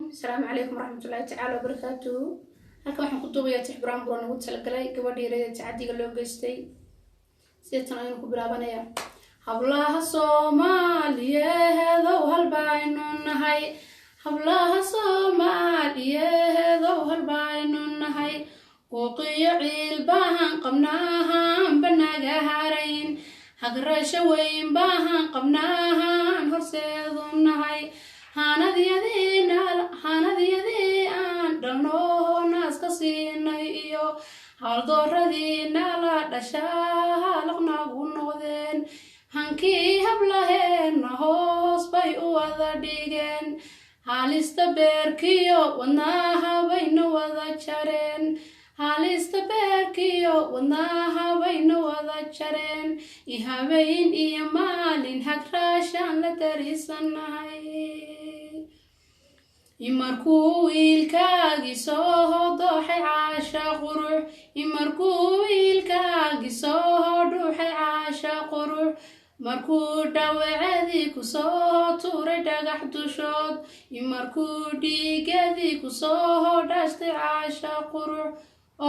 السلام عليكم ورحمة الله تعالى وبركاته. halkan waxaan ku duubayaa tix Buranbur oo nagu talagalay gabadh yareed tacadiga loo geystay sidan aynu ku bilaabanaya hablaha Soomaaliyeed oo halbaynu nahay hablaha Soomaaliyeed oo halbaynu nahay qooqiyo ciil baahan qabnaahan banaga harayn hagrasho weyn baahan qabnaahan horseedu nahay hanadiyadii aan dhalno naaska siinay iyo haldooradii nala dhashaa laqnagu noqdeen hankii hablaheena hoos bay u wada dhigeen halista beerkiyo wadnaha bayna wada jareen halista beerkiyo wadnaha bayna wada jareen ihabeyn iyo maalin hagraashaan la darisanahay imarkuu wiilkaagii soo dooxay caasha qurux imarkuu wiilkaagii soo dhuuxay caasha qurux markuu dhaawacadii ku soo tuuray dhagax dushood imarkuu dhiigadii ku soo dhaashtay caasha qurux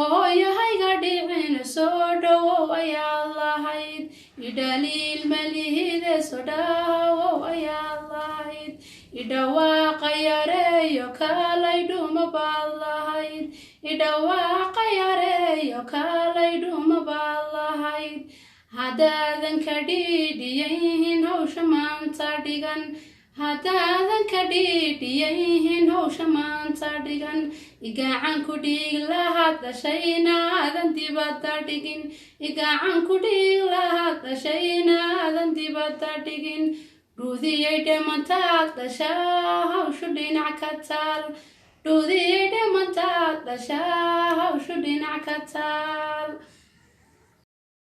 oo yahayga dhicina soo dhowow ayaad lahayd idhaliil malihide soo dhawow ayaad lahayd idhawaaqa yareeyo kaalay dhuma baad lahayd idhawaaqa yareeyo kaalay dhuma baad lahayd haddaadan ka dhiidhiyayn hawsha maanta dhigan haddaadan ka dhiidhiyayn hawsha maanta dhigan igacan ku dhiig lahaad dhashayna aadan dibadda dhigin igacan ku dhiig lahaad dhashayna aadan dibadda dhigin dhuudiyay dhimantaad dhashaa hawshu dhinac ka taal dhuudiyay dhimantaad dhashaa hawshu dhinac ka taal